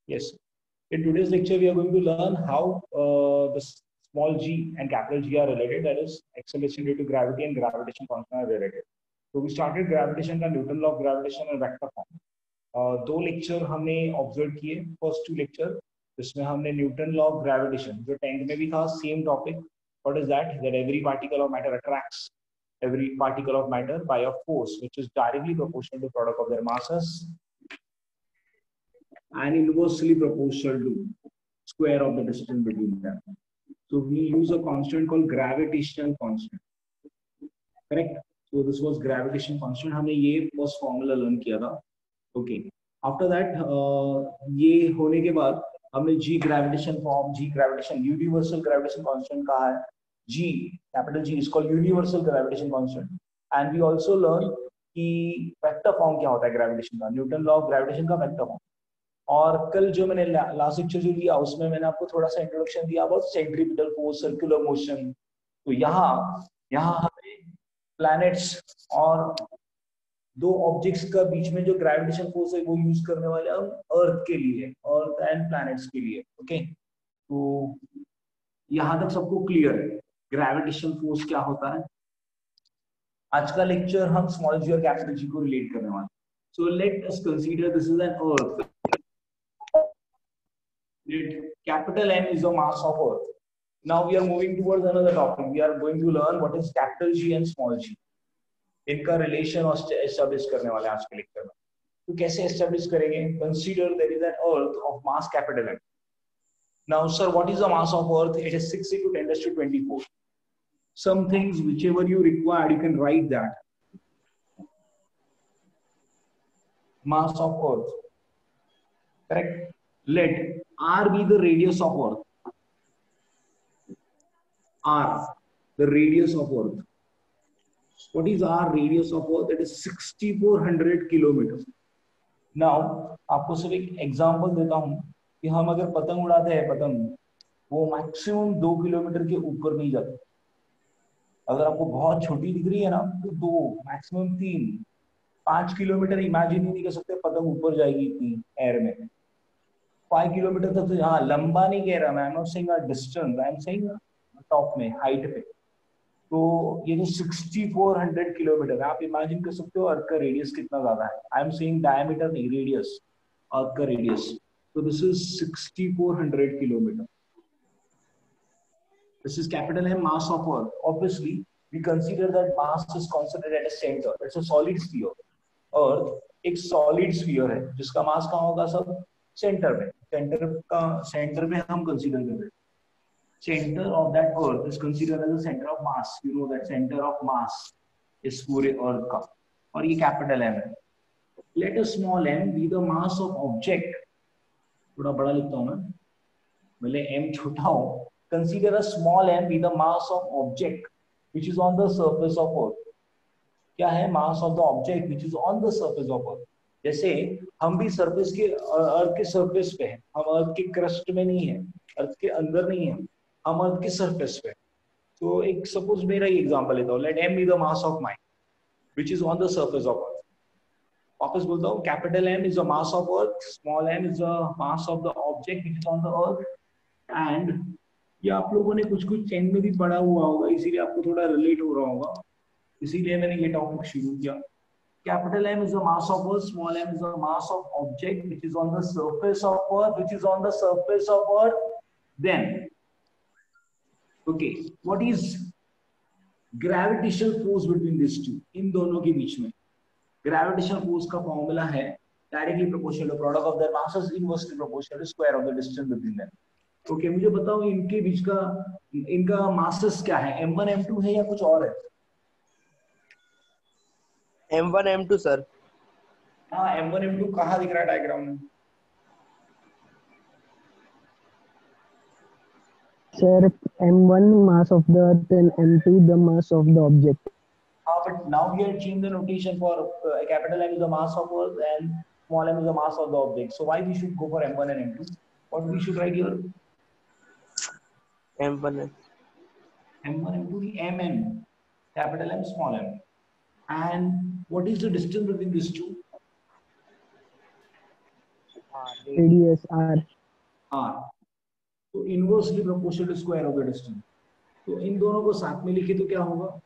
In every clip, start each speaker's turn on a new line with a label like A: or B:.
A: Yes. In today's lecture, we are going to learn how the small g and capital G are related. That is, acceleration due to gravity and gravitation constant are related. So we started gravitation का Newton law of gravitation and vector form. दो lecture हमने observe किए. First to lecture जिसमें हमने Newton law of gravitation जो 10th में भी था, same topic. What is that every particle of matter attracts every particle of matter by a force which is directly proportional to product of their masses and inversely proportional to square of the distance between them. So we use a constant called gravitational constant. Correct? So this was gravitation constant. हमने ये first formula learn किया था. Okay. After that ये होने के बाद हमने G gravitation form, G gravitation universal gravitation constant कहा है. G, capital G is called universal gravitation constant. And we also learn कि वेक्टर फॉर्म क्या होता है ग्रेविटेशन का, न्यूटन लॉ ऑफ ग्रेविटेशन का वेक्टर फॉर्म. और कल जो मैंने लास्ट लेक्चर जो लिया उसमें मैंने आपको थोड़ा सा इंट्रोडक्शन दिया about centripetal force, circular motion. तो यहाँ हमें प्लैनेट्स और दो ऑब्जेक्ट्स का बीच में जो ग्रेविटेशन फोर्स है वो यूज करने वाले हम अर्थ के लिए, अर्थ एंड प्लैनेट्स के लिए. ओके, तो यहाँ तक सबको क्लियर है ग्रेविटेशन फोर्स क्या होता है. आज का लेक्चर हम स्मॉल जी और कैपिटल जी को रिलेट करने वाले. So let us consider this is an earth. Capital M is the mass of Earth. Now we are moving towards another topic. We are going to learn what is capital G and small g. इनका relation establish करने वाले आज के lecture में. तो कैसे establish करेंगे? Consider there is an earth of mass capital M. Now, sir, what is the mass of Earth? It is 60 to 10 to 24. Some things, whichever you require, you can write that. Mass of Earth. Correct? Let R be the radius of Earth. R, the radius of Earth. What is R radius of Earth? It is 6400 kilometers. Now, आपको सिर्फ एक example देता हूँ कि हम अगर पतंग उड़ाते हैं, पतंग वो मैक्सिमम 2 किलोमीटर के ऊपर नहीं जाती. अगर आपको बहुत छोटी दिख रही है ना तो 2, मैक्सिमम 3, 5 किलोमीटर इमेजिन ही नहीं कर सकते पतंग ऊपर जाएगी इतनी एयर में. 5 किलोमीटर तक तो हाँ लंबा नहीं कह रहा मैं, I am not saying a distance, I am saying top में हाइट पे. तो ये जो 6400 किलोमीटर है आप इमेजिन कर सकते हो अर्थ का रेडियस कितना ज्यादा है. आई एम सेइंग डायमीटर नहीं, रेडियस, अर्थ का radius. So this is 6400 kilometer. This is capital M, mass of Earth. Obviously, we consider that mass is concentrated at a center. It's a solid sphere. Earth एक solid sphere है जिसका मास कहाँ होगा सब? Centre में. Centre में हम consider कर रहे हैं. Center of that Earth is considered as the center of mass. You know that center of mass is पूरे Earth का. और ये capital M है. Let a small m be the mass of object. थोड़ा बड़ा लिखता हूँ मैं, भले m छोटा हो. Consider a small m be the mass of object which is on the surface of अर्थ. क्या है? Mass of the object which is on the surface of अर्थ. जैसे हम भी सरफेस के, अर्थ के सरफेस पे हैं, हम अर्थ के क्रस्ट में नहीं है, अर्थ के अंदर नहीं है, हम अर्थ के सरफेस पे. तो एक सपोज मेरा ही एग्जांपल लेता हूँ. Let m be the mass of mind which is on the surface of earth. वापस बोलता हूँ, capital M is the mass of Earth, small m is the mass of the object which is on the Earth. And ये आप लोगों ने कुछ 10 में भी पढ़ा हुआ होगा, इसीलिए आपको थोड़ा रिलेट हो रहा होगा, इसीलिए मैंने ये टॉपिक शुरू किया. Capital M is the mass of Earth, small m is the mass of object which is on the surface of Earth, which is on the surface of Earth. Then, okay, what is gravitational force between these two? इन दोनों के बीच में gravitational force का formula है directly proportional to product of their masses inversely proportional to square of the distance between them. Okay, मुझे बताओ इनके बीच का इनका मासेस क्या है? m1 m2 है या कुछ और है?
B: m1 m2 sir.
A: हाँ, m1 m2 कहाँ दिख रहा है डायग्राम में?
C: Sir m1 mass of the earth and m2 the mass of the object.
A: But now we are changing the notation for capital M is the mass of Earth and small m is the mass of the object. So why we should go for m1 and m2? What we should write here?
B: m1
A: m1 m2 mm, capital M, small m. And what is the distance between these two?
C: radius r.
A: r, तो inversely proportional to square of the distance. तो इन दोनों को साथ में लिखे तो क्या होगा?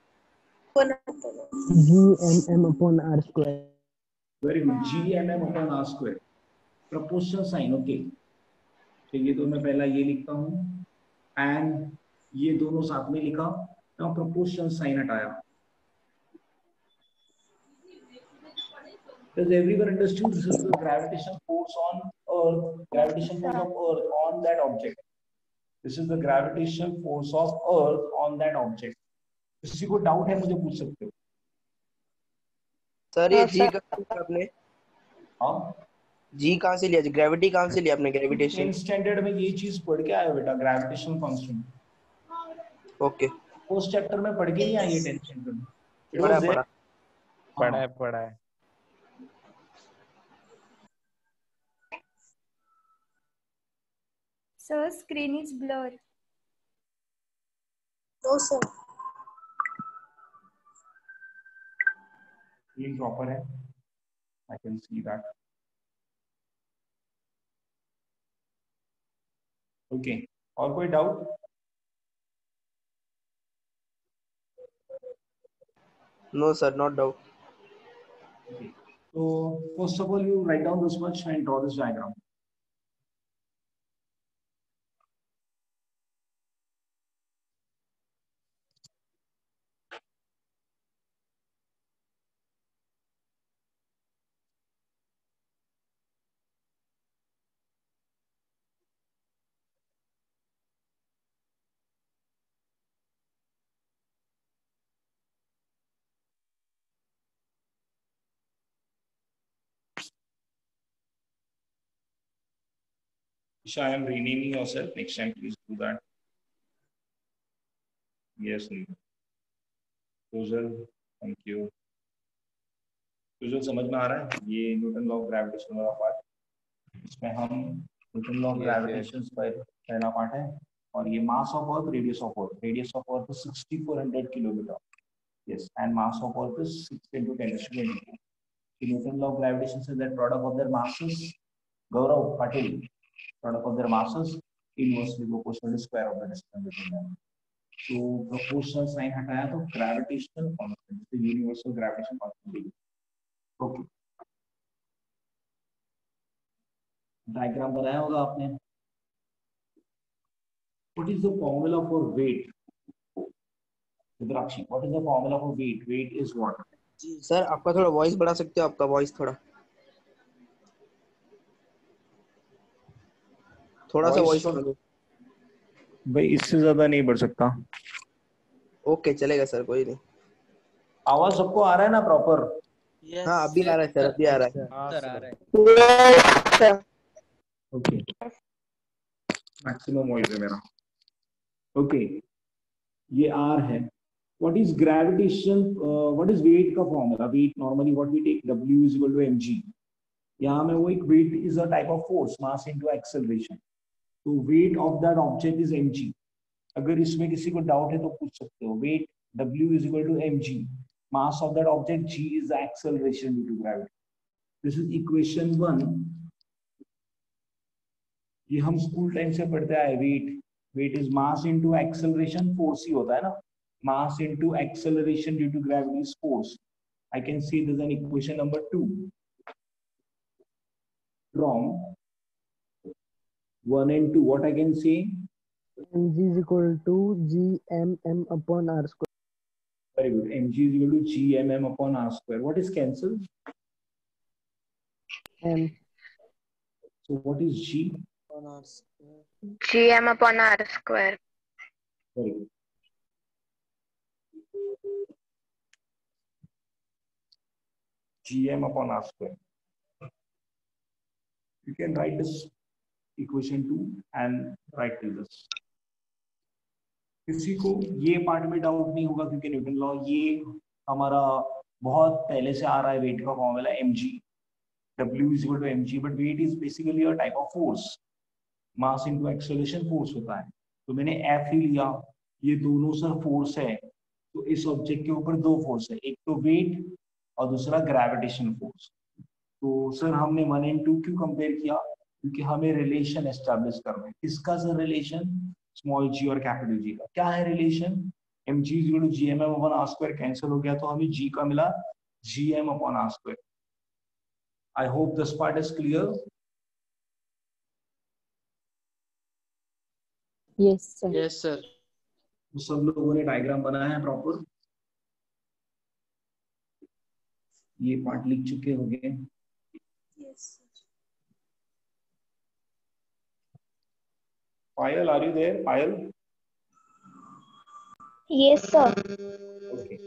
C: gmm upon r square.
A: Very good, gmm upon r square. Proportional sign, okay, तो ये तो मैं पहला ये लिखता हूँ एंड ये दोनों साथ में लिखा, now प्रोपोर्शनल साइन हटाया। Does everyone understood this is the gravitational force on Earth, gravitational force of Earth on that object? This is the gravitational force of Earth on that object. किसी को doubt है मुझे पूछ सकते हो।
B: Sir ये जी कहाँ से आपने
A: हाँ,
B: जी कहाँ से लिया, ग्रेविटी कहाँ से लिया आपने, ग्रेविटेशन?
A: 10th स्टैंडर्ड में ये चीज पढ़ के आए हो बेटा, gravitational constant.
B: Okay,
A: first chapter में पढ़ के नहीं आई है 10th स्टैंडर्ड में।
D: पढ़ा है।
E: Sir, screen is blurred.
F: No, sir.
A: Screen proper है, I can see that. Okay, और कोई doubt?
B: No sir, not doubt.
A: Okay. So first of all, you write down this much and draw this diagram. Isha, I am renaming yourself. Next time, please do that. Yes, Sujal, thank you. Sujal, समझ में आ रहा है ये Newton law of gravitation वाला part? इसमें हम Newton law of gravitation पर पहला पार्ट है, और ये mass of earth, radius of earth. Radius of earth is 6400 kilometre, yes, and mass of earth is 6 into 10 to 22. The Newton law of gravitation says that product of their masses, Gaurav Patel, product of their masses inversely proportional to square of the distance between them. So proportional sign हटाया तो gravitational constant, the universal gravitation constant. Okay. Diagram बनाया होगा आपने। What is the formula for weight? Rudrakshi, what is the formula for weight? Weight is what?
B: Sir आपका थोड़ा voice बढ़ा सकते हो, आपका वॉइस थोड़ा सा वॉइस बढ़ा दो
A: भाई, इससे ज्यादा नहीं बढ़ सकता।
B: ओके चलेगा सर, कोई नहीं।
A: आवाज सबको आ रहा है ना प्रॉपर?
B: हाँ अभी आ रहा है सर, अभी आ रहा है।
A: ओके, मैक्सिमम वॉइस है मेरा। ओके, ये आर है। What is gravitation, what is weight का formula? Weight normally what we take, W is equal to mg। यहाँ में वो एक weight is a type of force, mass into acceleration. तो weight of that object is mg। अगर इसमें किसी को डाउट है तो पूछ सकते हो। Weight W is equal to mg, mass of that object g is the acceleration due to gravity. This is equation 1। ये हम स्कूल टाइम से पढ़ते आए। Weight is mass into acceleration, force ही होता है ना, mass into acceleration due to gravity's force. I can see this is an equation number 2 from 1 and 2. What I can say?
C: mg is equal to gmm upon r square.
A: Very good. Mg is equal to gmm upon r square. What is cancelled?
C: M.
A: So what is g?
B: upon r square.
F: Gm upon r square.
A: Very good. Gm upon r square. You can write this equation 2 and write till this. किसी को ये part में doubt नहीं होगा क्योंकि Newton law ये हमारा बहुत पहले से आ रहा है। वेट का formula mg, W is equal to mg, but weight is basically a type of force. Mass into acceleration force होता है। तो मैंने F ही लिया, ये दोनों सर फोर्स है। तो इस ऑब्जेक्ट के ऊपर दो फोर्स है, एक तो वेट और दूसरा ग्रेविटेशन फोर्स। तो सर हमने 1 and 2 क्यों कंपेयर किया? क्योंकि हमें रिलेशन एस्टैब्लिश करना है। किसका सर रिलेशन? स्मॉल जी और कैपिटल जी का। क्या है relation? M G is equal to G M M upon R square, cancel हो गया तो हमें जी का मिला G M upon R square. I hope this part is clear.
C: Yes, sir.
B: Yes sir.
A: सब लोगों ने डायग्राम बनाया है प्रॉपर? ये पार्ट लिख चुके होंगे। Payal, are you there? Payal?
E: Yes, sir.
A: Okay.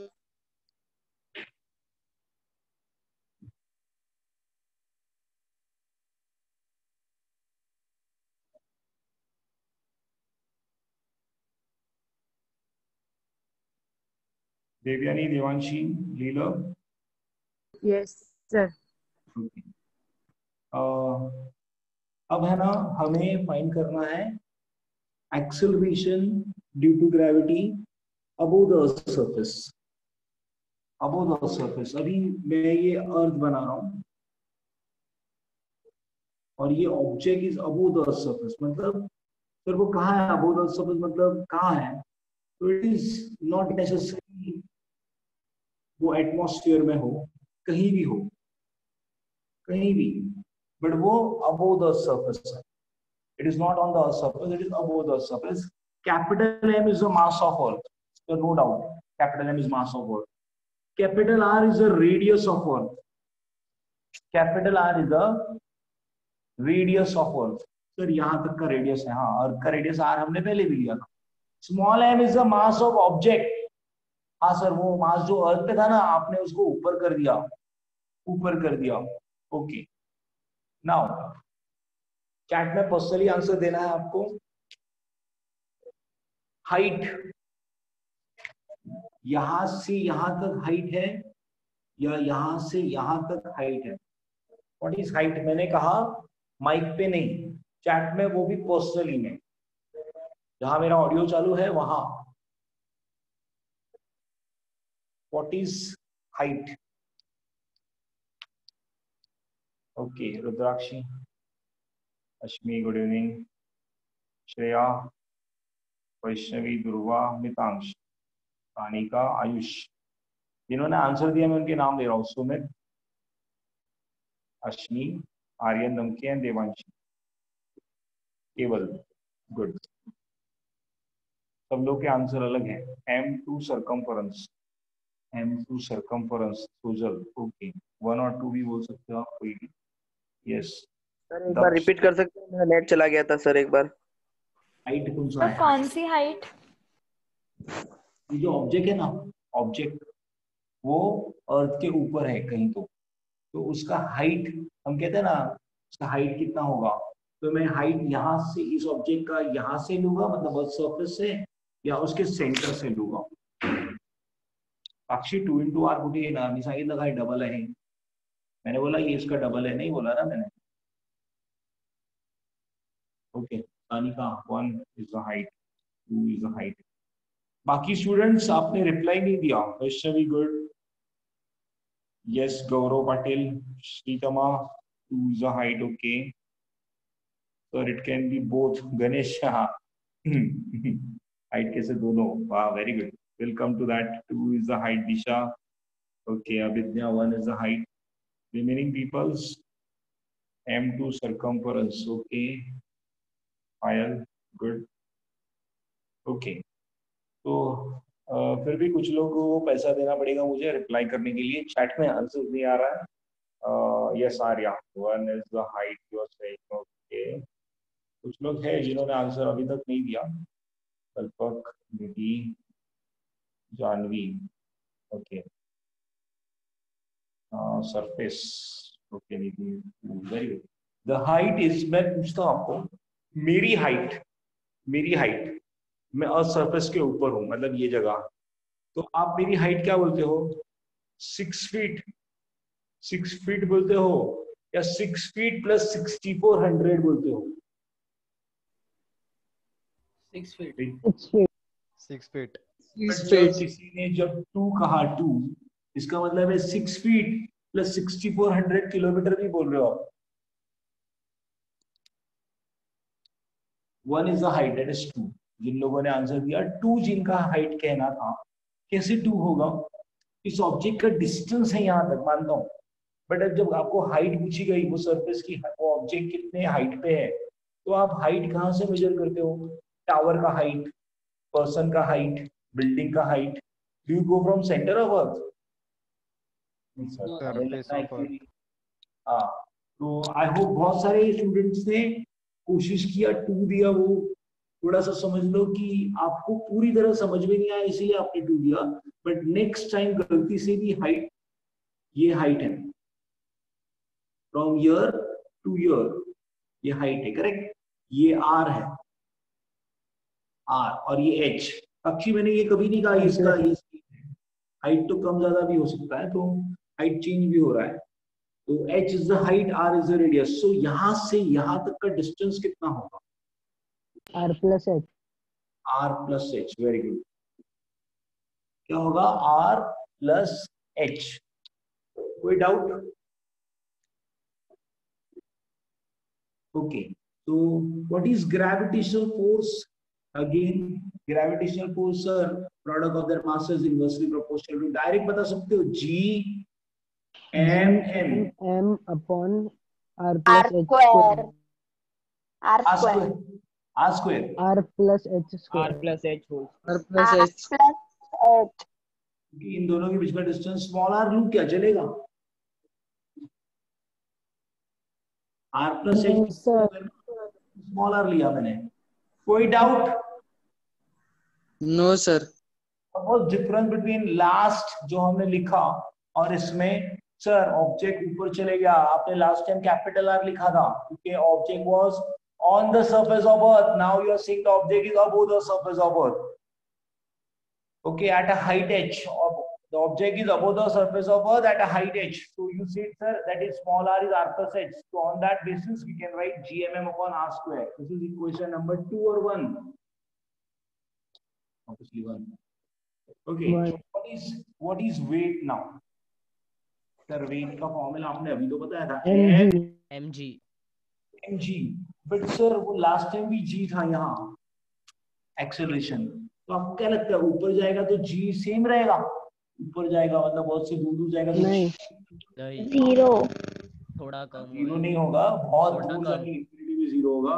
A: Devyani, Devanshi, Leela?
C: Yes, sir.
A: Okay. अब है ना, हमें फाइंड करना है acceleration due to gravity above the earth surface. Above the earth surface, अभी मैं ये अर्थ बना रहा हूं और ये object is above the earth surface, मतलब सर वो कहाँ है? अबोव द अर्थ सरफेस मतलब कहाँ है? तो इट इज नॉट नेसेसरी वो एटमॉस्फेयर में हो, कहीं भी हो, कहीं भी, बट वो अबोव द सरफेस है। It is not on the earth surface, it is above the surface. Capital M is the mass of Earth. So no doubt, capital M is mass of Earth. Capital R is the radius of Earth. Capital R is the radius of Earth. Sir यहाँ तक का radius है, हाँ, अर्थ का radius R हमने पहले भी लिया था। Small m is the mass of object. हाँ सर, वो मास जो अर्थ पे था ना, आपने उसको ऊपर कर दिया, ऊपर कर दिया। ओके, नाउ चैट में पर्सनली आंसर देना है आपको। हाइट, यहां से यहां तक हाइट है या यहां से यहां तक हाइट है? What is height? मैंने कहा माइक पे नहीं, चैट में, वो भी पर्सनली में, जहां मेरा ऑडियो चालू है वहां। What is height? Okay, Rudrakshi, Ashmi, good evening, Shreya, Vaishnavi, Dhruva, Mitansh, Kanika, Ayush, जिन्होंने आंसर दिया मैं उनके नाम ले रहा हूँ। सुमित, अश्मी, आर्यन, नमके एंड देवांशी, केवल, गुड। सब लोग के आंसर अलग है। M2 circumference, M2 circumference, सोजल, okay, 1 और 2 भी बोल सकते हो आप, कोई भी। यस,
B: सर एक बार रिपीट कर सकते हैं? मेरा नेट चला गया था सर एक बार।
A: हाइट कौन सा
E: तो
A: है?
E: कौन सी हाइट?
A: ये जो ऑब्जेक्ट है ना, ऑब्जेक्ट वो अर्थ के ऊपर है कहीं, तो उसका हाइट हम कहते हैं ना, उसका हाइट कितना होगा? तो मैं हाइट यहाँ से इस ऑब्जेक्ट का यहाँ से लूंगा, मतलब अर्थ सरफेस से, या उसके सेंटर से लूंगा। साक्षी 2 इंटू आर कुठे येणार? मी सांगितलं काय डबल आहे? मैंने बोला ये इसका डबल है, नहीं बोला ना मैंने? Okay, Anika, 1 is the height, 2 is the height. बाकी स्टूडेंट्स आपने रिप्लाई नहीं दिया। Vaishnavi, good, yes, Gaurav Patil, Shritama, 2 is the height, okay. So it can be both. Ganesh, height कैसे दोनों? Wow, very good. We'll come to that. 2 is the height. Disha, okay. Abhidnya, 1 is the height. Remaining people's M2 circumference, okay. Payal, good, okay. तो फिर भी कुछ लोगों को पैसा देना पड़ेगा मुझे रिप्लाई करने के लिए। चैट में आंसर नहीं आ रहा है। Yes Arya, 1 is the height you are saying, okay. कुछ लोग हैं जिन्होंने आंसर अभी तक नहीं दिया। Kalpak, Nidhi, Janhvi, okay, surface, okay, Nidhi, very good. The height is, मैं पूछता हूँ आपको, मेरी हाइट मैं अर्थ सरफेस के ऊपर हूँ, मतलब ये जगह, तो आप मेरी हाइट क्या बोलते हो? 6 फीट, 6 फीट बोलते हो या 6 फीट प्लस 6400 बोलते हो?
B: 6 फीट।
C: 6 feet.
B: 6 फीट।
A: किसी ने जब 2 कहा, 2, इसका मतलब है 6 फीट प्लस 6400 किलोमीटर भी बोल रहे हो आप। 1 is the height, that is 2. जिन लोगों ने आंसर दिया 2 जिनका हाइट कहना था, कैसे 2 होगा? इस ऑब्जेक्ट का डिस्टेंस है यहां तक, मानता हूं, बट अब जब आपको हाइट पूछी गई, वो सरफेस की, वो ऑब्जेक्ट कितने हाइट पे है, तो आप हाइट कहाँ से मेजर करते हो? टावर का हाइट, पर्सन का हाइट, बिल्डिंग का height. Do you go from centre of earth? हाँ, तो आई होप बहुत सारे स्टूडेंट्स ने कोशिश किया, 2 दिया, वो थोड़ा सा समझ लो कि आपको पूरी तरह समझ में नहीं आया इसलिए आपने 2 दिया, बट नेक्स्ट टाइम गलती से भी हाइट, ये हाइट है फ्रॉम ईयर टू ईयर, ये हाइट है, करेक्ट. ये आर है, आर, और ये एच. पक्षी मैंने ये कभी नहीं कहा इसका ये हाइट तो कम ज्यादा भी हो सकता है, तो हाइट चेंज भी हो रहा है. तो h is the height, r is the radius. So यहां से यहां तक का डिस्टेंस कितना होगा?
C: r plus h.
A: r plus h, very good. क्या होगा? r plus h. कोई डाउट? ओके, तो what is gravitational force? Again gravitational force sir, product of their masses inversely proportional to, direct बता सकते हो, g m
C: upon r plus h square.
E: R square.
A: r square.
C: r plus h square.
B: r plus h whole.
E: R plus H.
A: इन दोनों के बीच का distance small r लूँ क्या चलेगा? r plus h small r लिया मैंने. कोई doubt?
B: No sir.
A: What difference between last जो हमने लिखा और इसमें? सर ऑब्जेक्ट ऊपर चले गया, आपने लास्ट टाइम कैपिटल आर लिखा था क्योंकि object was on the surface of earth. Now you are saying the object is above the surface of earth. Okay, at a height h, the object is above the surface of earth at a height h. So you said sir that is small r is r plus h. So on that basis we can write gmm upon r square. This is equation number 2 or 1? Obviously 1. Okay, what is weight now? Sir weight का formula आपने अभी तो बताया था, mg. But sir वो last time भी g था यहाँ, एक्सेलरेशन. तो आपको क्या लगता है ऊपर जाएगा तो g सेम रहेगा? ऊपर जाएगा मतलब बहुत से दूर जाएगा तो
C: नहीं,
E: 0.
B: थोड़ा कम.
A: 0 नहीं होगा, बहुत दूर जाके इंफिनिटी भी 0 होगा.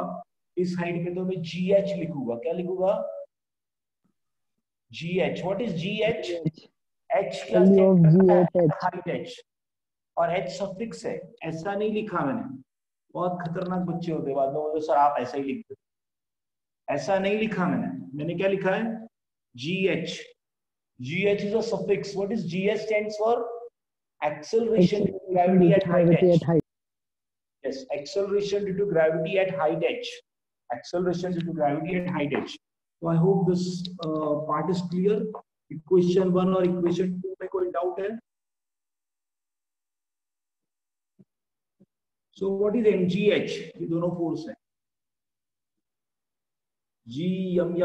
A: इस हाइट पे तो मैं gh लिखूंगा. क्या लिखूंगा? gh. What is gh? h क्या हाइट h, और h सफिक्स है. ऐसा नहीं लिखा मैंने, बहुत खतरनाक बच्चे होते बाद में बोलते सर आप ऐसा ही लिखते. ऐसा नहीं लिखा मैंने क्या लिखा है? gh. gh is a suffix. What is gh stands for? Acceleration due to gravity at height h. Yes, acceleration due to gravity at height h. Acceleration due to gravity at height h. So I hope this part is clear. Equation 1 और equation 2 में कोई doubt है? So what is mgh? ये दोनों force है. g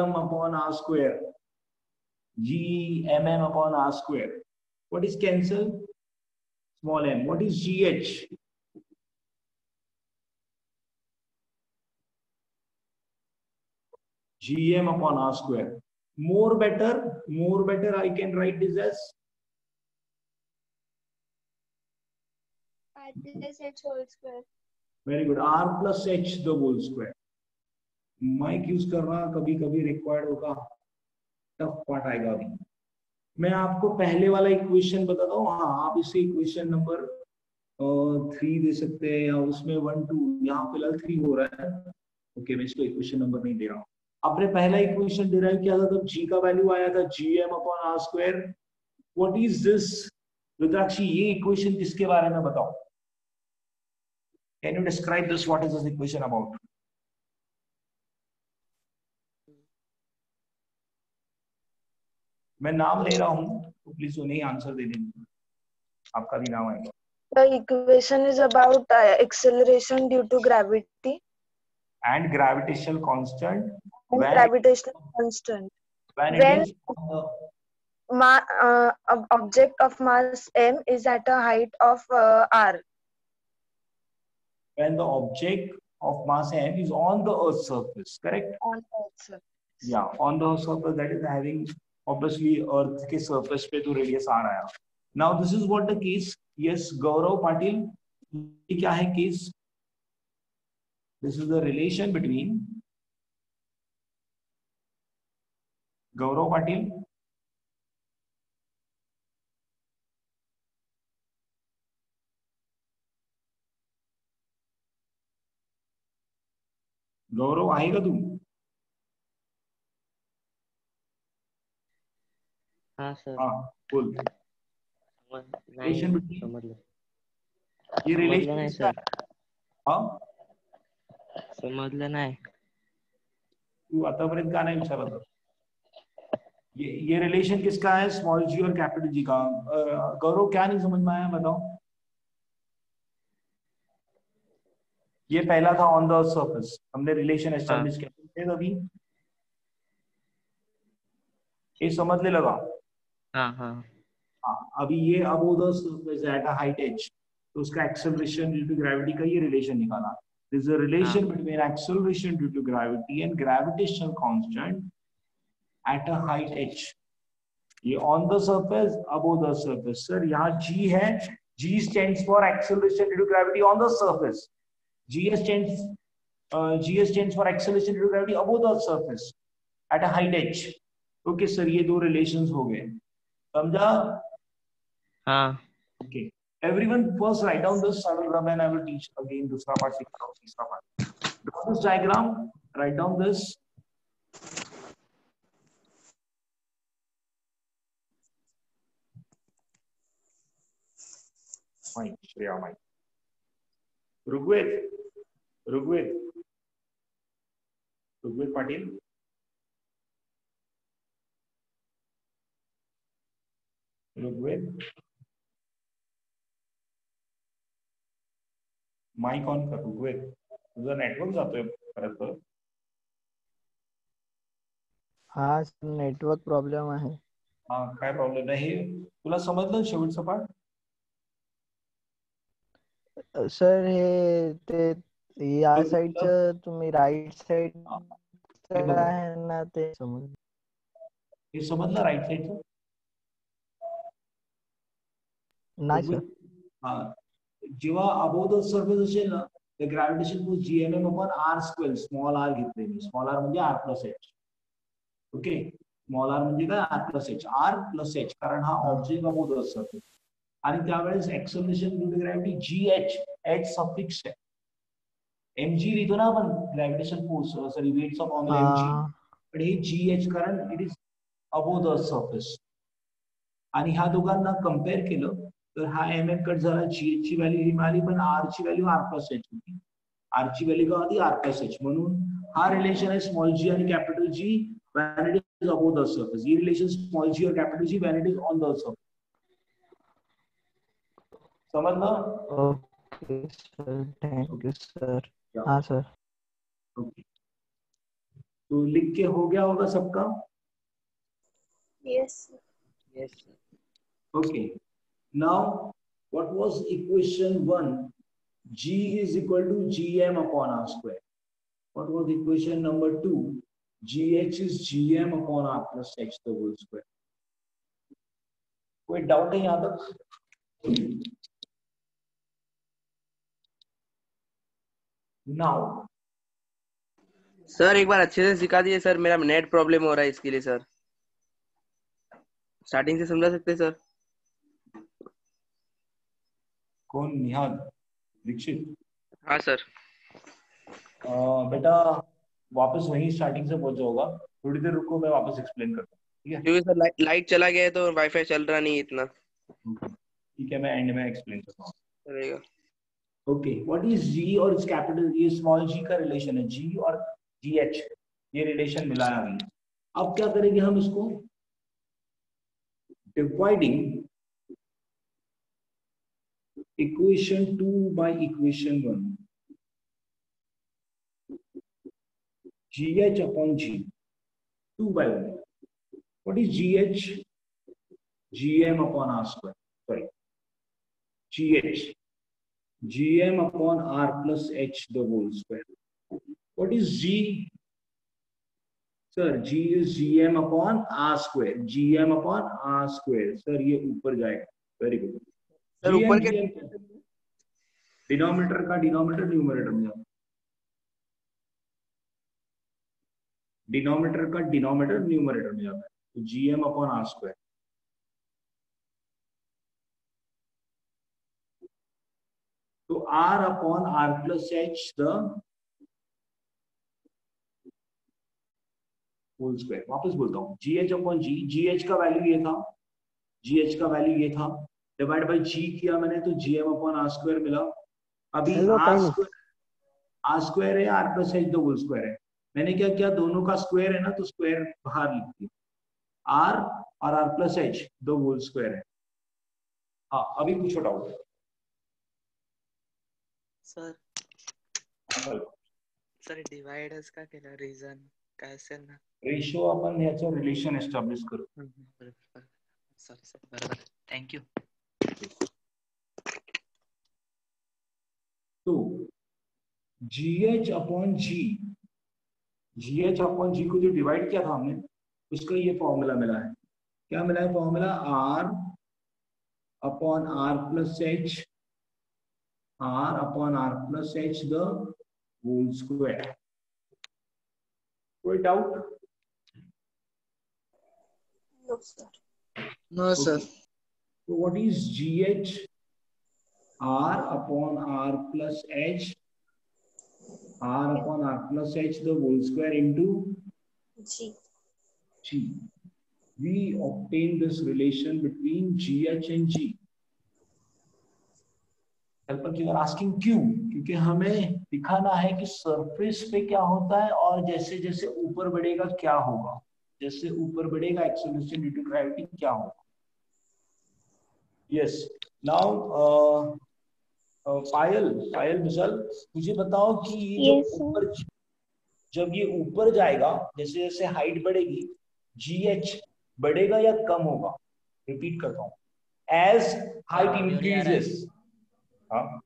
A: m upon r square, g mm upon r square. What is cancel? Small m. What is gh? gm upon r square. More better I can write this as
E: R plus H whole square.
A: very good, r plus h the whole square. Mike use करना कभी कभी required होगा, tough part आएगा. अभी मैं आपको पहले वाला इक्वेशन बताता हूँ. हाँ, आप इसे इक्वेशन नंबर 3 दे सकते हैं या उसमें 1 2, यहाँ फिलहाल 3 हो रहा है. ओके, मैं इसको इक्वेशन नंबर नहीं दे रहा हूँ. आपने पहला इक्वेशन डिराइव किया था तब g का वैल्यू आया था gm upon r square. What is this? Rudrakshi, ये इक्वेशन किसके बारे में बताओ? Can you describe this? What is this equation about? मैं नाम ले रहा हूं तो प्लीज उन्हें आंसर दे देना, आपका भी नाम आएगा.
F: The equation is about acceleration due to gravity
A: and gravitational constant.
F: and gravitational constant
A: when
F: when
A: it is
F: object of mass m is at a height of r.
A: when the object of mass m is on the Earth's surface, correct?
F: On Earth surface.
A: Yeah, on the surface, that is having obviously Earth के surface पे तो radius आ रहा है. Now this is what the case. Yes, Gaurav Patil, ये क्या है case? This is the relation between Gaurav Patil. गौरव आएगा तू?
B: हाँ सर.
A: हाँ बोल.
B: नहीं समझ लो.
A: ये रिलेशन
B: नहीं सर.
A: हाँ
B: समजलं नाही.
A: तू आतापर्यंत का नाही विचारत होता? ये रिलेशन किसका है? स्मॉल जी और कैपिटल जी का. गौरव क्या नहीं समझ में आया बताओ. ये पहला था ऑन द सरफेस, हमने रिलेशन एस्टैब्लिश किया अभी. ये समझ ले लगा.
B: हाँ हाँ.
A: अभी ये above the surface at a height H, तो उसका एक्सेलरेशन ड्यू टू ग्रेविटी का ये रिलेशन निकाला. This is a relation between acceleration due to gravity and gravitational constant at a height h. ये on the surface, above the surface. Sir यहाँ g है, g stands for acceleration due to gravity on the surface. GS stands for acceleration due to gravity above the surface at a height h. Okay sir, ये दो relations हो गए. समझा?
B: हाँ.
A: Okay. Everyone first write down this. I will run and I will teach again दूसरा part, तीसरा part. Draw this diagram. Write down this. Mike, Shreya, Mike. Rugved Patil. Rugved mike on कर. ऋग्वेद तुझा नेटवर्क जातोय परत परत.
C: हा नेटवर्क प्रॉब्लेम आहे.
A: हा काय प्रॉब्लेम नाही. तुला समजलं शेवटचा पार्ट?
C: सर हे ते या साइडचं तुम्ही राइट साइड आहे ना ते समजलं.
A: हे समजलं राइट साइडचं?
C: नाही सर.
A: हा, जेव्हा अबोव द सरफेस असेल ना, तर gravitation force GMM upon r square, small r घेतले मी. स्मॉल r म्हणजे r plus h. Okay, small r म्हणजे काय? r plus h. r plus h, कारण हा ऑब्जेक्ट अबोव द सरफेस. आणि त्यावेळेस acceleration due to gravity GH, h suffix आहे. mg लिहितो ना आपण, gravitation force sorry weights of on mg, पण हे GH कारण it is above the surface. आणि ह्या दोघांना कंपेअर केलं तर हा mm कट झाला, GH ची व्हॅल्यू ही मिळाली, पण r ची व्हॅल्यू r प्लस h होती. r ची व्हॅल्यू काय होती? r plus h. म्हणून हा रिलेशन आहे स्मॉल g आणि capital G when it is above the surface. ये रिलेशन स्मॉल g और capital G when it is on the surface. समझना?
C: Okay sir, thank you sir. हाँ सर.
A: ओके, तो लिख के हो गया होगा सबका?
E: Yes.
B: Yes.
A: Okay. Now, what was equation 1? G is equal to Gm upon r square. What was equation number 2? GH is Gm upon r plus h the whole square. कोई doubt है यहाँ तक? Now,
B: सर एक बार अच्छे से सिखा दिए sir, मेरा नेट प्रॉब्लम हो रहा है इसके लिए सर. स्टार्टिंग से समझा सकते सर?
A: कौन? निहाल दीक्षित?
B: हाँ सर.
A: बेटा वापस वहीं स्टार्टिंग से पहुंच जाओगा. थोड़ी देर रुको, मैं वापस एक्सप्लेन करता हूँ. ठीक है?
B: क्योंकि सर लाइट चला गया है तो वाईफाई चल रहा नहीं इतना.
A: ठीक है, मैं एंड में एक्सप्लेन करता हूँ.
B: चलेगा.
A: ओके, व्हाट इज G और इस कैपिटल, ये स्मॉल g का रिलेशन है. G और GH ये रिलेशन मिला है अभी. अब क्या करेंगे हम इसको? Dividing equation 2 by equation 1. GH upon G 2 by 1. What is GH? GM upon r square. Sorry, GH Gm upon r plus h the whole square. What is G sir? G is gm upon r square, gm upon r square. Sir ये ऊपर जाएगा, very good.
B: Sir ऊपर के
A: denominator का denominator numerator में जाता है, denominator का डिनोमिनेटर न्यूमरेटर में जाता है, तो gm अपॉन r स्क्वायर। तो r upon r plus h the whole square. वापस बोलता हूँ, gh अपॉन g, gh का वैल्यू ये था, gh का वैल्यू ये था, डिवाइड बाय g किया मैंने तो gm अपॉन r स्क्वायर मिला। अभी r स्क्वायर है, r plus h the whole square है। मैंने क्या किया, दोनों का स्क्वायर है ना, तो स्क्वायर बाहर लिख दिया, r और r plus h the whole square है। हाँ अभी पूछो डाउट
D: सर। सर डिवाइडर्स का केला रीजन काय असेल ना?
A: रेशो आपण याचं रिलेशन एस्टॅब्लिश करू।
D: सॉरी सर, बरोबर, थँक्यू।
A: तो gh upon g, gh upon g को जो डिवाइड किया था हमने, उसका ये फॉर्मूला मिला है। क्या मिला है formula? r upon r plus h, r upon r plus h the whole square. कोई doubt?
F: No, sir.
D: No sir.
A: So what is gh? r upon r plus h, r upon r plus h the whole square into
F: G.
A: g. We obtain this relation between gh and g. Helper you are asking क्यों? क्योंकि हमें दिखाना है कि surface पे क्या होता है और जैसे जैसे ऊपर बढ़ेगा क्या होगा, जैसे ऊपर बढ़ेगा एक्सेलरेशन ड्यू टू ग्रेविटी क्या होगा। यस नाउ पायल मिसाल मुझे बताओ कि ये जो ऊपर, जब ये ऊपर जाएगा, जैसे जैसे हाइट बढ़ेगी, GH बढ़ेगा या कम होगा? रिपीट करता हूँ, एज हाइट इंक्रीजेस। हाँ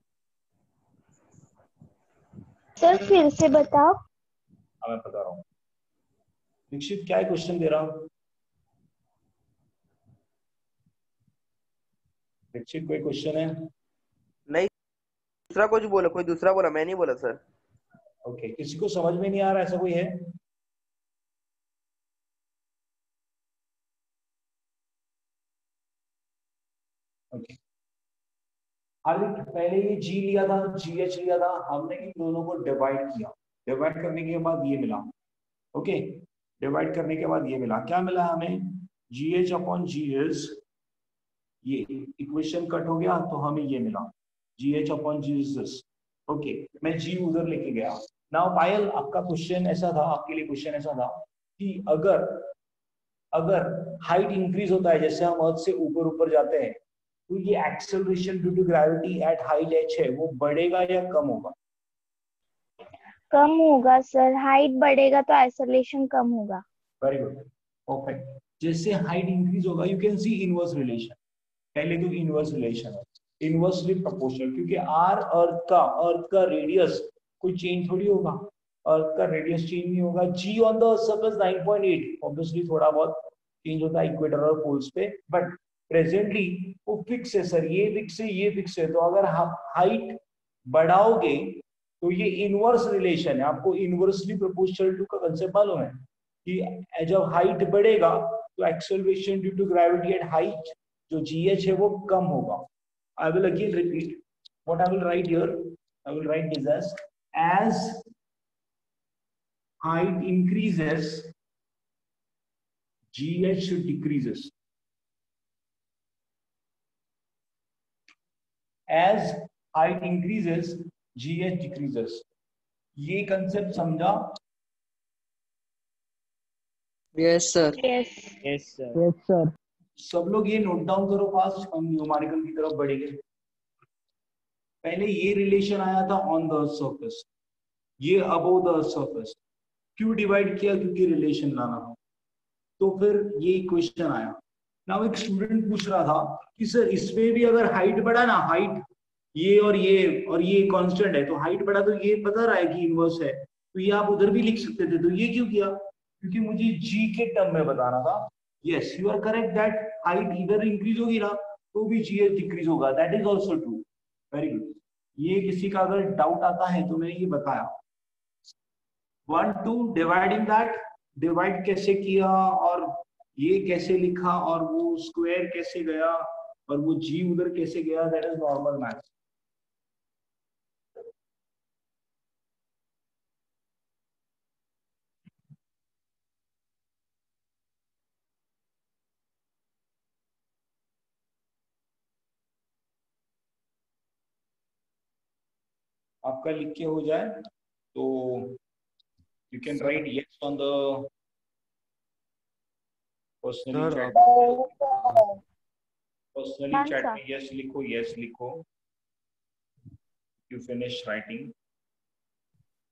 E: सर फिर से बताओ।
A: मैं बता रहा हूँ। दीक्षित क्या क्वेश्चन दे रहा हूँ? दीक्षित कोई क्वेश्चन है?
B: नहीं, दूसरा कुछ बोला, कोई दूसरा बोला, मैं नहीं बोला सर।
A: ओके, किसी को समझ में नहीं आ रहा, ऐसा कोई है? ओके, पहले ये G लिया था, GH लिया था, हमने इन दोनों को डिवाइड किया, डिवाइड करने के बाद ये मिला। ओके, डिवाइड करने के बाद ये मिला, क्या मिला हमें? GH अपॉन GS, ये इक्वेशन कट हो गया तो हमें ये मिला GH अपॉन GS। ओके, मैं G उधर लेके गया। नाउ पायल, आपका क्वेश्चन ऐसा था, आपके लिए क्वेश्चन ऐसा था कि अगर हाइट इंक्रीज होता है, जैसे हम अर्थ से ऊपर ऊपर जाते हैं, तो ये acceleration due to gravity at height h है, वो बढ़ेगा या कम होगा?
E: कम होगा सर, हाइट बढ़ेगा तो एक्सेलरेशन कम होगा।
A: Very good, perfect. जैसे हाइट इंक्रीज होगा, you can see inverse relation. पहले तो इनवर्स रिलेशन है, इनवर्सली प्रोपोर्शनल, क्योंकि r अर्थ का रेडियस कोई चेंज थोड़ी होगा, अर्थ का रेडियस चेंज नहीं होगा। g on the surface 9.8, obviously थोड़ा बहुत चेंज होता है इक्वेटर और पोल्स पे, बट प्रेजेंटली वो फिक्स है सर, ये फिक्स है, ये फिक्स है। तो अगर आप हाइट बढ़ाओगे तो ये इनवर्स रिलेशन है। आपको इनवर्सली प्रोपोर्शनल टू का कंसेप्ट मालूम है कि जब हाइट बढ़ेगा तो acceleration due to gravity at height, जो GH है वो कम होगा। I will again repeat what I will write here. I will write this as height increases, GH decreases. As height increases, GH decreases. ये concept समझा?
D: Yes sir.
C: Yes sir.
A: सब लोग ये note down करो fast, हम numerical की तरफ बढ़ेंगे। पहले ये रिलेशन आया था ऑन द अर्थ सरफेस, ये अबव द अर्थ सरफेस। क्यों डिवाइड किया? क्योंकि रिलेशन लाना था। तो फिर ये इक्वेशन आया। नाउ एक स्टूडेंट पूछ रहा था कि सर इसमें भी अगर हाइट बढ़ा ना, हाइट ये और ये कांस्टेंट है, तो हाइट बढ़ा तो ये बता रहा है कि इनवर्स है, तो ये आप उधर भी लिख सकते थे। तो ये क्यों किया? क्योंकि मुझे जी के टर्म में बताना था। Yes, you are correct that height इधर इंक्रीज होगी ना तो भी जी डिक्रीज होगा, that is also true. Very good. ये किसी का अगर डाउट आता है तो मैंने ये बताया। 1 2 डिवाइडिंग दैट, डिवाइड कैसे किया और ये कैसे लिखा और वो स्क्वायर कैसे गया और वो जी उधर कैसे गया, दैट इज नॉर्मल मैथ। आपका लिख के हो जाए तो you can write yes on the personally chat. Personally chat में यस लिखो, यस लिखो। You finish writing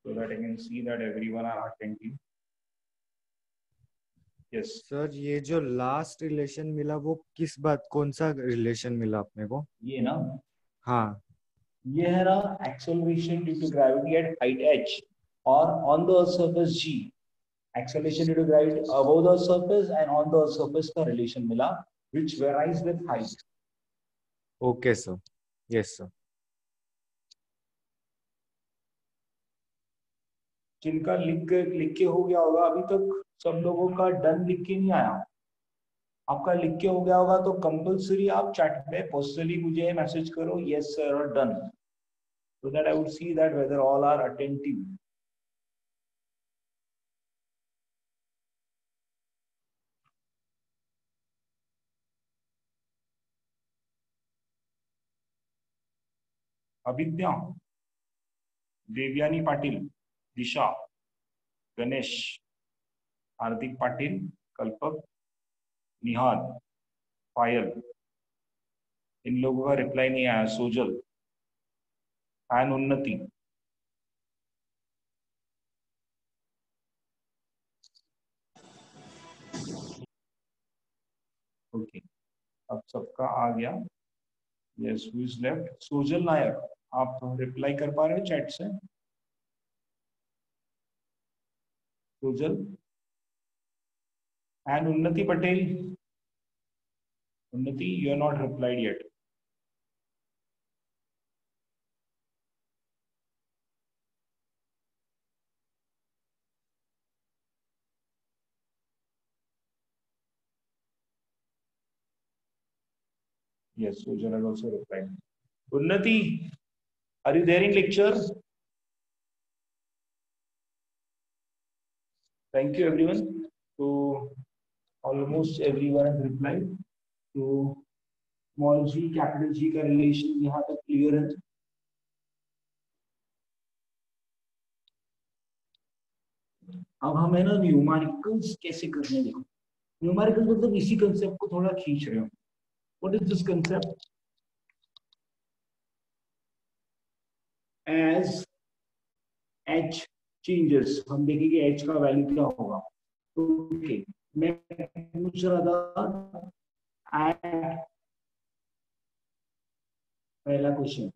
A: so that I can see that everyone are attentive. Yes.
G: Sir ये जो लास्ट रिलेशन मिला वो किस बात, कौन सा रिलेशन मिला अपने को?
A: ये ना,
G: हाँ
A: ये है ना acceleration due to gravity at height h or on the earth surface g. Acceleration due to gravity above the surface and on the surface का relation मिला which varies with height.
G: Okay sir, yes sir.
A: जिनका लिख के हो गया होगा, अभी तक सब लोगों का डन लिख के नहीं आया। आपका लिख के हो गया होगा तो कंपल्सरी आप चैट पे पर्सनली मुझे मैसेज करो यस सर और done, so that I would see that whether all are attentive. Abhigya, Devyani Patil, Disha, Ganesh, Hardik Patil, Kalpak, Nihal, पायल, इन लोगों का रिप्लाई नहीं आया। सोजल एंड उन्नति। ओके, अब सबका आ गया। Yes, who is left? Sojal Nair, आप रिप्लाई कर पा रहे हो चैट से? सोजल and Unnati Patel. Unnati, you are not replied yet. Yes, Sujal has also replied. Unnati, are you there in lecture? Thank you, everyone. So almost everyone has replied. So small g, capital G का relation यहाँ तक clear है। अब हमें ना numericals कैसे करने देखो। न्यूमेरिकल्स मतलब इसी कंसेप्ट को थोड़ा खींच रहे हो। What is this concept? As h changes, हम देखेंगे h का वैल्यू क्या होगा। ओके, मैं पूछ रहा था at पहला question,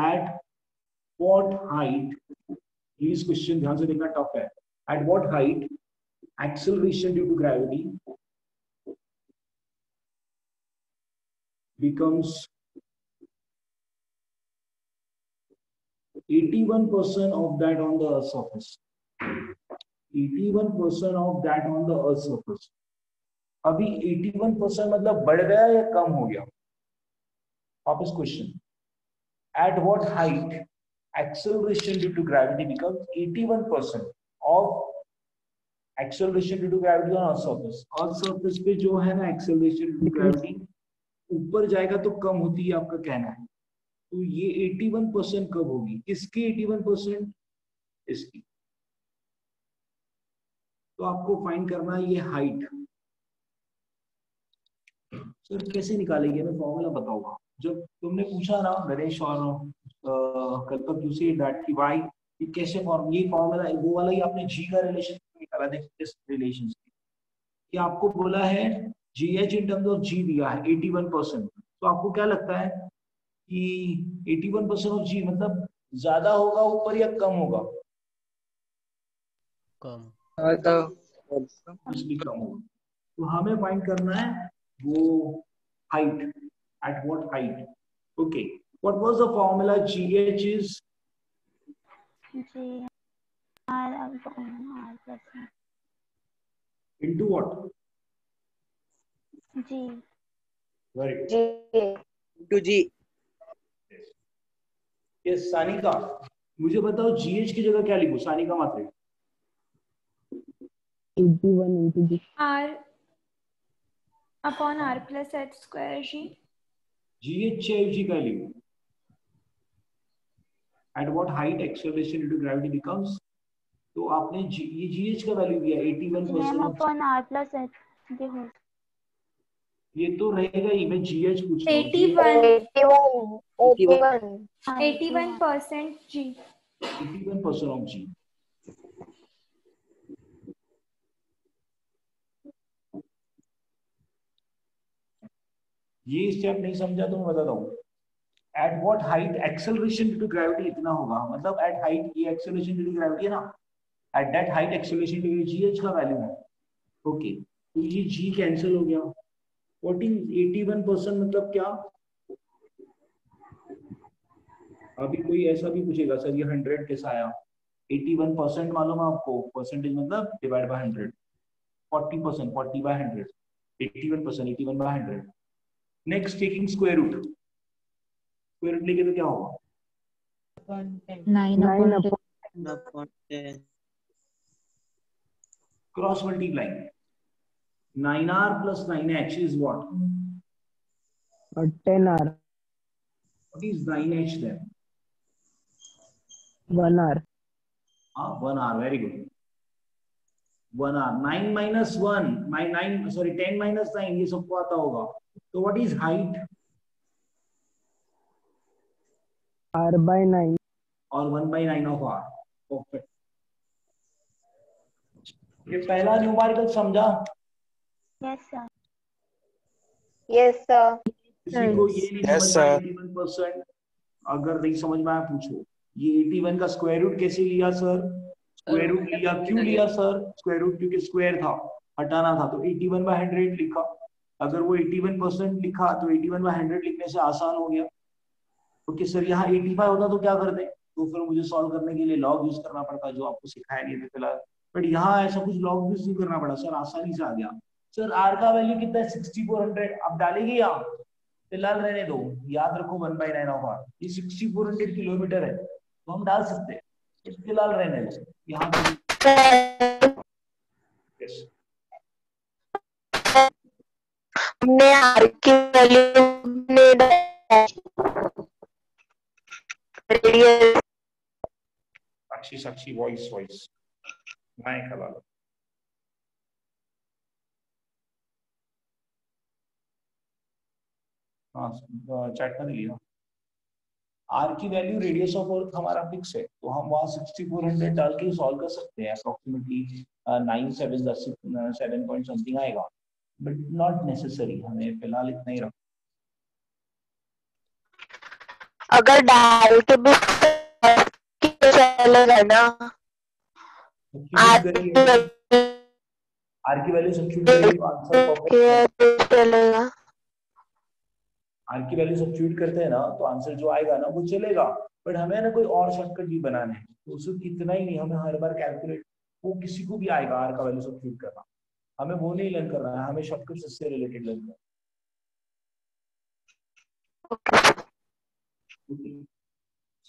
A: at what height, please question ध्यान से देखना, टफ है। At what height acceleration due to gravity becomes 81% of that on the Earth's surface? 81% of that on the Earth's surface. अभी 81% मतलब बढ़ गया या कम हो गया? वापस question, at what height acceleration due to gravity becomes 81% of acceleration due to gravity on Earth's surface? Earth's surface पे जो है ना acceleration due to gravity ऊपर जाएगा तो कम होती है, आपका कहना है। तो ये 81% कब होगी? किसकी 81%? इसकी। तो आपको फाइंड करना है ये हाइट। सर कैसे निकालेंगे? मैं फॉर्मूला बताऊंगा। जब तुमने पूछा ना गणेश और कल्पक दूसरी दैट की वाई, ये कैसे फॉर्म, ये फॉर्मूला वो वाला ही आपने जी का रिलेशन निकाला। देखिए इस रिलेशन से कि आपको बोला है g h in terms of g दिया है 81%। तो आपको क्या लगता है कि 81% ऑफ जी मतलब ज्यादा होगा ऊपर या कम होगा?
B: कम
A: ऑब्वियसली कम होगा। तो हमें फाइंड करना है वो height, eight what height. Okay, what was the formula? GH is
E: G R upon R plus
A: into what?
E: G.
A: Very good.
F: G
B: to G.
A: Yes Sanika, मुझे बताओ GH की जगह क्या लिखूं? सानिका मात्रे
C: 81 into G.
H: R upon R plus H square G.
A: GH जी का लिखूं? At what height acceleration due to gravity becomes? तो आपने ये GH का वैल्यू दिया 81%।
E: M upon R plus H the whole.
A: ये तो रहेगा ही, मैं GH पूछ रहा हूँ।
H: 81% G.
A: 81% of G। ये स्टेप नहीं समझा तो मैं बताता हूँ। At what height acceleration due to gravity इतना होगा, मतलब एट हाइट ये एक्सेलरेशन ड्यू टू ग्रेविटी है ना, at that height acceleration due to GH का वैल्यू है। ओके, तो ये G कैंसिल हो गया। व्हाट इज 81% मतलब क्या? अभी कोई ऐसा भी पूछेगा सर ये 100 कैसा आया? 81% मालूम है आपको? परसेंटेज मतलब divide by 100। 40%, 40 by 100, 81%, 81 by 100। Next taking square root. Square root लेके तो क्या होगा?
B: 9/10।
A: Cross multiplying 9R plus 9H is what?
C: 10R.
A: What is 9H then?
C: 1R.
A: 1R, very good. 1R, 9 minus 1, 10 minus 9, ये सबको आता होगा। तो what is height?
C: R by 9.
A: और 1 by 9 of R। Perfect। ये पहला न्यूमेरिकल समझा?
E: Yes sir.
F: Yes sir.
A: किसी को ये नहीं समझ में 81%? अगर नहीं समझ में आया पूछो। ये 81 का स्क्वायर रूट कैसे लिया सर? स्क्वायर रूट लिया, क्यों लिया सर स्क्वायर रूट? क्योंकि स्क्वायर था, हटाना था, तो 81 by 100 लिखा। अगर वो 81% लिखा तो 81 by 100 लिखने से आसान हो गया। क्योंकि सर यहाँ 85 होता तो क्या करते? तो फिर मुझे सॉल्व करने के लिए लॉग यूज करना पड़ता, जो आपको सिखाया नहीं था फिलहाल। बट यहाँ ऐसा कुछ लॉग यूज नहीं करना पड़ा सर, आसानी से आ गया। सर आर का वैल्यू कितना है? 6400। अब डालेंगे यहाँ, फिलहाल रहने दो, याद रखो 1/9 ऑफ आर। ये 6400 किलोमीटर है तो हम डाल सकते हैं, फिलहाल रहने दो यहाँ पे।
F: हमने आर की वैल्यू
A: साक्षी वॉइस माइक हला लो। हाँ चैट में लिया। आर की वैल्यू रेडियस ऑफ अर्थ हमारा फिक्स है, तो हम वहाँ 6400 डाल के सॉल्व कर सकते हैं। अप्रोक्सीमेटली 7 पॉइंट समथिंग आएगा, बट नॉट नेसेसरी, हमें फिलहाल इतना ही रखो।
F: अगर डाल के भी चलेगा ना?
A: आर की वैल्यू सब्स्टिट्यूट करेंगे तो आंसर परफेक्ट
F: चलेगा।
A: आर की वैल्यू सब्स्टिट्यूट करते हैं ना तो आंसर जो आएगा ना वो चलेगा, बट हमें ना कोई और शॉर्टकट भी बनाना है, तो उसको इतना ही नहीं, हमें हर बार कैलकुलेट, वो किसी को भी आएगा आर का वैल्यू सब्स्टिट्यूट करना, हमें वो नहीं लर्न करना है, हमें शॉर्टकट से रिलेटेड लर्न करना है।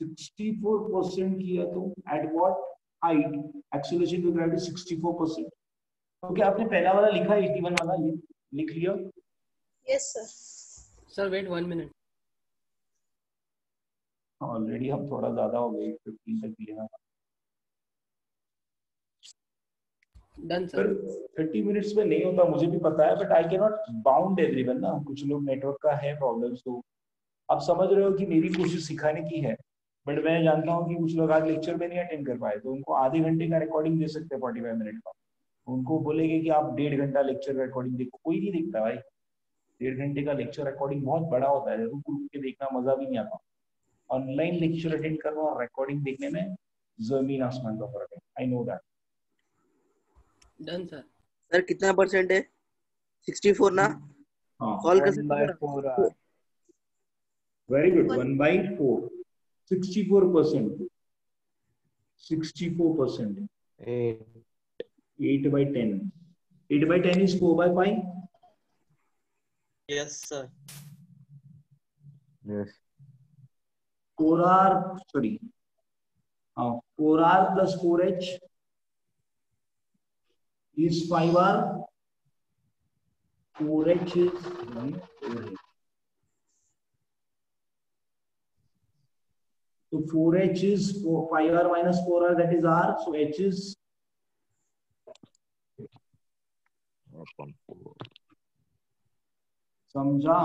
A: 64% किया तो at what height acceleration to gravity 64%। Okay, आपने पहला वाला लिखा 81 वाला, ये लिख लिया?
F: Yes sir.
B: सर वेट 1 मिनट।
A: ऑलरेडी हम थोड़ा ज्यादा हो गए, 15 तक लिया
B: डन सर।
A: 30 मिनट्स में नहीं होता, मुझे भी पता है, but I can not bound everyone ना, कुछ लोग नेटवर्क का है प्रॉब्लम, तो आप समझ रहे हो कि मेरी कोशिश सिखाने की है, बट मैं जानता हूँ कि कुछ लोग आज लेक्चर में नहीं अटेंड कर पाए, तो उनको आधे घंटे का रिकॉर्डिंग दे सकते हैं 45 मिनट का। उनको बोलेंगे कि आप 1.5 घंटा लेक्चर रिकॉर्डिंग देखो, कोई नहीं देखता भाई। 1.5 घंटे का लेक्चर रिकॉर्डिंग बहुत बड़ा होता है, रुक रुक के देखना मजा भी नहीं आता। ऑनलाइन लेक्चर अटेंड करना और रिकॉर्डिंग देखने में जमीन आसमान का फर्क है, I know that.
B: Done sir.
I: Sir कितना परसेंट है? 64 ना?
A: हाँ
I: सॉल्व कर
C: 1 by
I: सकते
C: 4
I: हो?
A: Very good 1/4 64%. 64%. 8/10. 8/10 is 4/5.
D: Yes, sir.
G: Yes.
A: 4R, sorry. 4R plus 4H is 5R. 4H is 4H. So 4H is 5R minus 4R, that is R. So H is समझा?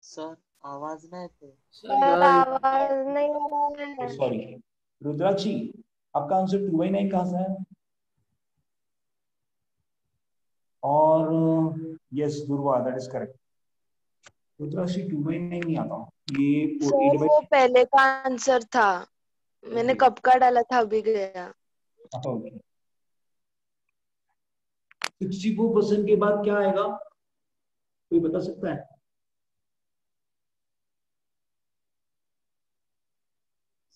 D: Sir आवाज नाही येते.
F: Sir आवाज नहीं आ रहा है।
A: सॉरी रुद्राक्षी, आपका answer 2/9 कहाँ से है? और यस दुर्वा, दैट इज करेक्ट। रुद्राक्षी 2/9 नहीं आता ये
F: सर वो पहले का आंसर था, मैंने कब का डाला था अभी गया।
A: 64% के बाद क्या आएगा, कोई बता सकता है?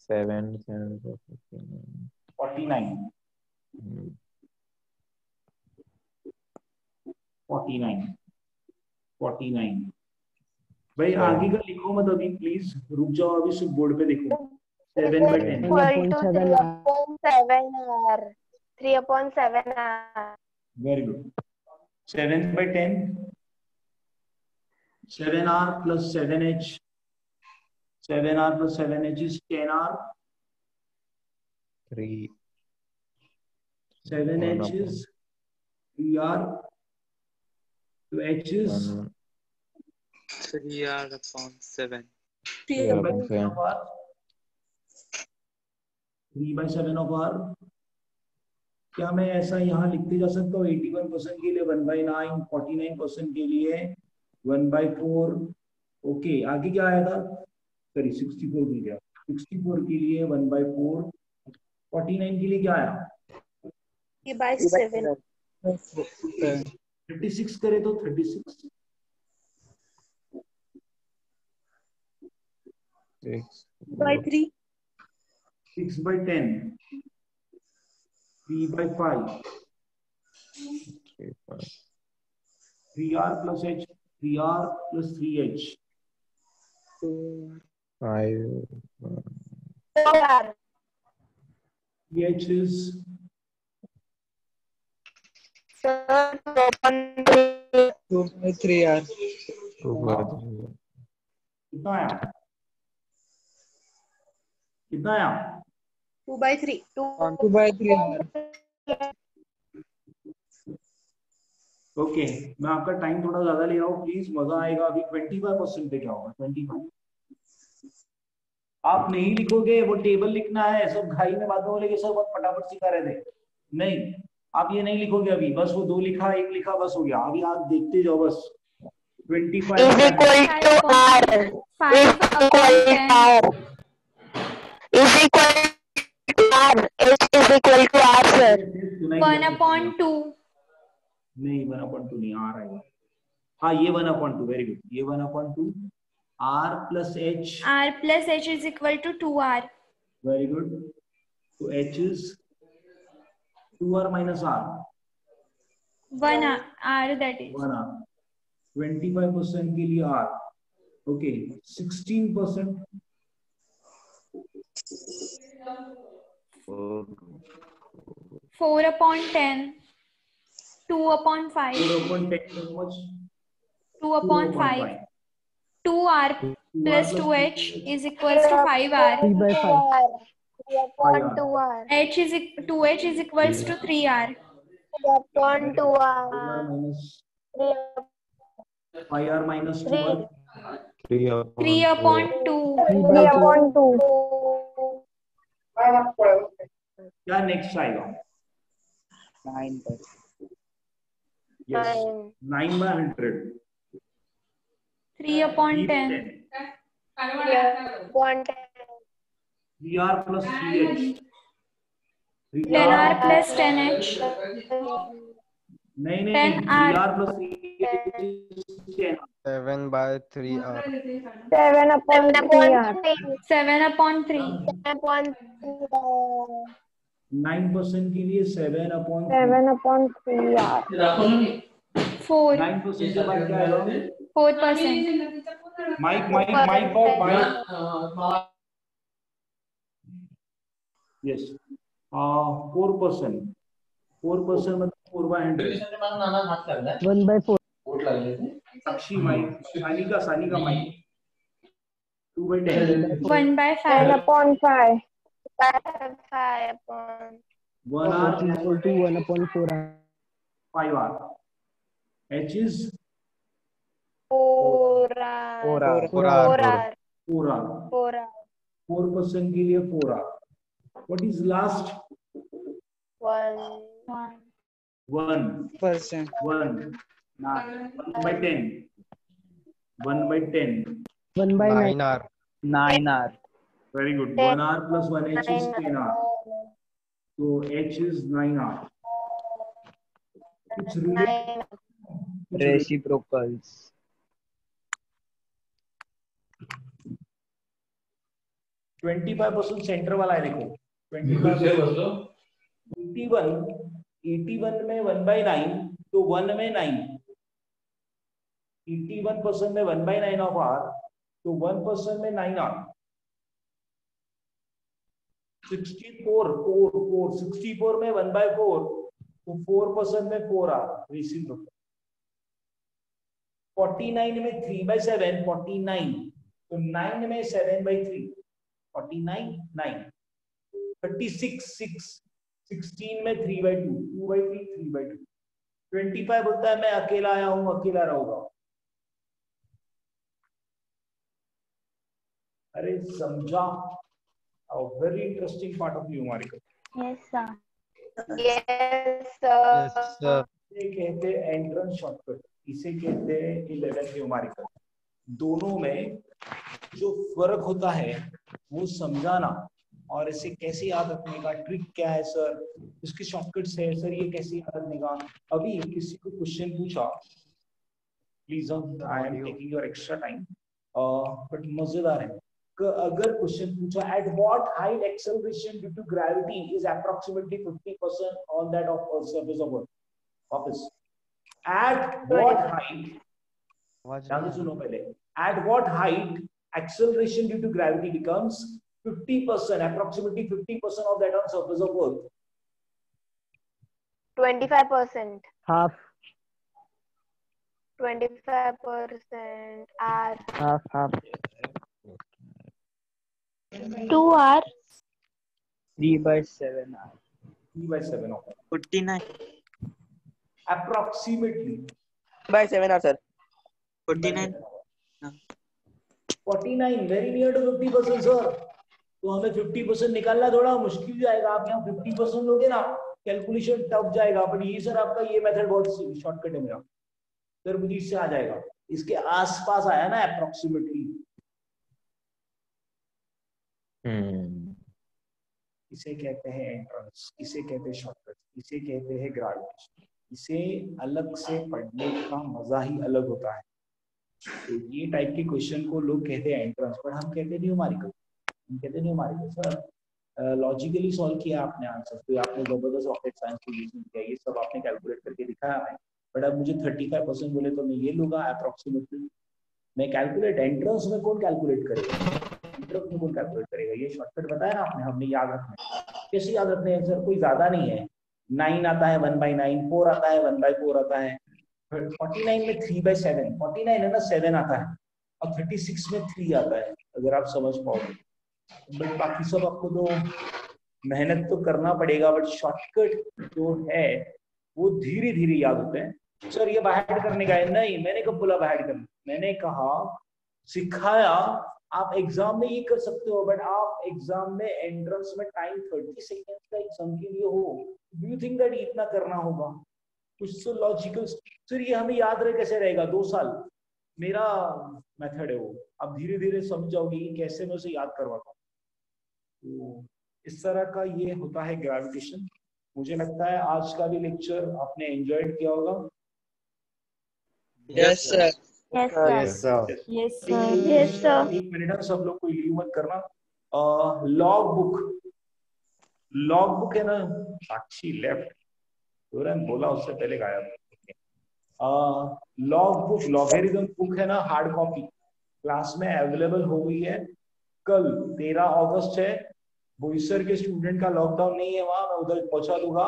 G: 7
A: 49. 49 भाई आगे का लिखो मत अभी प्लीज, रुक जाओ अभी, सिर्फ बोर्ड पे देखो। 7/10
F: equal to 3/7R 3/7R।
A: Very good. 7/10 7R plus 7H 7R plus 7H is 10R.
G: 3
A: 7H is 3R. 2H is
D: 3R/7.
A: 3/7 of R. 3/7 of R. क्या मैं ऐसा यहाँ लिखते जा सकता हूँ? 81% के लिए 1/9, 49% के लिए 1/4। ओके आगे क्या आया था? सॉरी 64 मिल गया। 64 के लिए 1/4। 49 के लिए क्या आया?
F: 3/7।
A: 36 करे तो 36
F: 6/3
A: 6/10 3/5 3R plus H 3R plus 3H
G: 5
F: 4R
A: 3H is
C: 2/3R।
A: कितना आया? कितना आया?
F: 2/3
C: 2/3R।
A: ओके मैं आपका टाइम थोड़ा ज्यादा ले रहा हूँ प्लीज, मजा आएगा। अभी 25% पे क्या होगा? 25 आप नहीं लिखोगे, वो टेबल लिखना है। सब घाई में बातें बोलेगे सर बहुत फटाफट सिखा रहे थे, नहीं आप ये नहीं लिखोगे अभी, बस वो 2 लिखा 1 लिखा बस हो गया। अभी आप देखते जाओ बस। 25
E: is equal to R
H: 5/10
E: is equal to R H is equal to R sir
H: 1/2
A: नहीं 1/2 नहीं, R आएगा। हाँ ये 1/2 वेरी गुड, ये 1/2 R plus H
H: is equal to 2R
A: very good, so H is 2R minus R
H: 1R that is
A: 1R। 25% के लिए R okay 16%
H: 4/10 2/5
A: 4/10 how much?
H: 2/5 2R plus 2H is equals to 5R
C: 3/5
F: 3/2R
H: 2H is equals to 3R
F: 3/2R
A: minus 5R minus 2R
H: 3/2
A: क्या next आएगा?
B: 9%.
A: Yes. 9 by 100.
H: 3/10.
A: 3R plus 3H.
H: 10R plus 10H.
A: नहीं
H: 10R.
A: 3R plus 3H is 10.
G: 7 by 3R.
E: 7/3R.
H: 7/3.
A: 9% के लिए 7/3.
E: 7/3R.
H: 4.
A: 9% के बाद क्या आएगा?
H: 4%.
A: Mike out. Yes. 4%. 4% मतलब 4 by 100.
C: 1/4.
A: Sakshi mike. Sanika mike. 2 by 10.
H: 1/5.
E: 10/5.
A: 1R
C: equal to 1/4R.
A: 5R. H is
F: 4R.
A: 4% के लिए 4R. What is last?
F: 1.
B: 1%.
A: 1. 1 by 10. 1 by 10.
C: 1/9R.
B: 9R.
A: Very good. 1R plus 1H is 10R. So H is 9R. It's related.
B: Reciprocals.
A: 25% centre वाला है देखो. 25%. 81 में 1/9 तो 1 में 9. 81% में 1/9 of R तो 1% में 9R. 64 में 1/4 तो 4% में 4R. रेसिप्रोकल. 49 में 3/7. 49 तो 9 में 7/3. 49 9. 36 6. 16 में 3/2. 2/3 3/2. 25 बोलता है मैं अकेला आया हूं, अकेला रहूंगा. अरे समझा? Very interesting part of numerical.
E: Yes, sir.
A: इसे कहते हैं एंट्रेंस शॉर्टकट. इसे कहते हैं 11th न्यूमेरिकल. दोनों में जो फर्क होता है वो समझाना और इसे कैसे याद रखने का ट्रिक क्या है सर, इसके शॉर्टकट्स है सर, ये कैसे याद रखने का. अभी किसी को क्वेश्चन पूछा, please I am taking your extra time, but मजेदार है. अगर क्वेश्चन पूछा at what height acceleration due to gravity is approximately 50% on that of surface of earth. वापस एट व्हाट हाइट, ध्यान से सुनो पहले. At what height acceleration due to gravity becomes 50%, approximately 50% of that on surface of Earth.
F: 25%.
C: Half.
F: 25% R.
C: Half.
E: 2R.
B: 3/7R.
A: 3/7 of it.
D: 49.
A: Approximately.
I: 3/7R sir.
D: 49.
A: 49 very near to 50% sir. तो हमें 50% निकालना थोड़ा मुश्किल जाएगा. आप यहाँ 50% लोगे ना, कैलकुलेशन टफ जाएगा. बट ये सर आपका ये मेथड बहुत शॉर्टकट है मेरा सर, मुझे इससे आ जाएगा. इसके आसपास आया ना अप्रोक्सीमेटली. इसे कहते हैं एंट्रेंस, इसे कहते हैं शॉर्टकट, इसे कहते हैं ग्रेविटेशन. इसे अलग से पढ़ने का मजा ही अलग होता है. तो ये टाइप के क्वेश्चन को लोग कहते हैं एंट्रेंस, पर हम कहते हैं न्यूमेरिकल. हम कहते हैं न्यूमेरिकल सर लॉजिकली सॉल्व किया आपने आंसर, तो आपने जबरदस्त रॉकेट साइंस की यूज किया, ये सब आपने कैलकुलेट करके दिखाया है. बट अब मुझे 35% बोले तो मैं ये लूंगा अप्रोक्सीमेटली. मैं कैलकुलेट, एंट्रेंस में कौन कैलकुलेट करेगा, एंट्रेंस में कौन कैलकुलेट करेगा. ये शॉर्टकट बताया ना आपने, हमने याद रखना. कैसे याद रखने हैं सर, कोई ज्यादा नहीं है. 9 आता है 1/9, 4 आता है 1/4 आता है. 49 में 3/7, 49 है ना 7 आता है, और 36 में 3 आता है, अगर आप समझ पाओगे. बट बाकी सब आपको तो मेहनत तो करना पड़ेगा, बट शॉर्टकट जो है वो धीरे धीरे याद होते हैं. सर ये बाहर करने का है, नहीं मैंने कब बोला बाहर करना, मैंने कहा सिखाया आप एग्जाम में ये कर सकते हो, बट आप एग्जाम में एंट्रेंस में टाइम 30 सेकेंड का एग्जाम के लिए हो, डू यू थिंक दैट इतना करना होगा? कुछ तो लॉजिकल, फिर ये हमें याद रहे कैसे रहेगा 2 साल? मेरा मेथड है वो, आप धीरे धीरे समझ जाओगे कि कैसे मैं उसे याद करवाता हूँ। तो इस तरह का ये होता है ग्रेविटेशन। मुझे लगता है आज का भी लेक्चर आपने एंजॉयड किया होगा।
I: Yes sir.
H: Yes, sir.
G: Yes, sir.
H: Yes, sir.
E: Yes, sir.
A: एक मिनट है, सब लोग कोई लीव मत करना। लॉग बुक है ना, साक्षी लेफ्ट, बोला उससे पहले गायब। लॉग बुक, लॉगरिथम बुक है ना, हार्ड कॉपी क्लास में अवेलेबल हो गई है। कल 13 अगस्त है, बोईसर के स्टूडेंट का लॉकडाउन नहीं है वहां, मैं उधर पहुंचा दूंगा,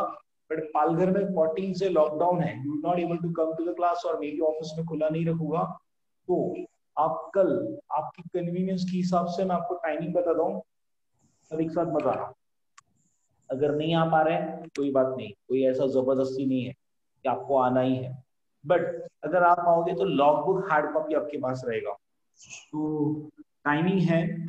A: बट पालघर में 14 से लॉकडाउन है, you not able to come to the class, और मेरी ऑफिस में खुला नहीं रखूंगा। तो आप कल आपकी कन्वीनियंस के हिसाब से मैं आपको टाइमिंग बता दूं, सब एक साथ मत आना। अगर नहीं आ पा रहे हैं कोई बात नहीं, कोई ऐसा जबरदस्ती नहीं है कि आपको आना ही है, बट अगर आप आओगे तो लॉग बुक हार्ड कॉपी आपके पास रहेगा। तो टाइमिंग है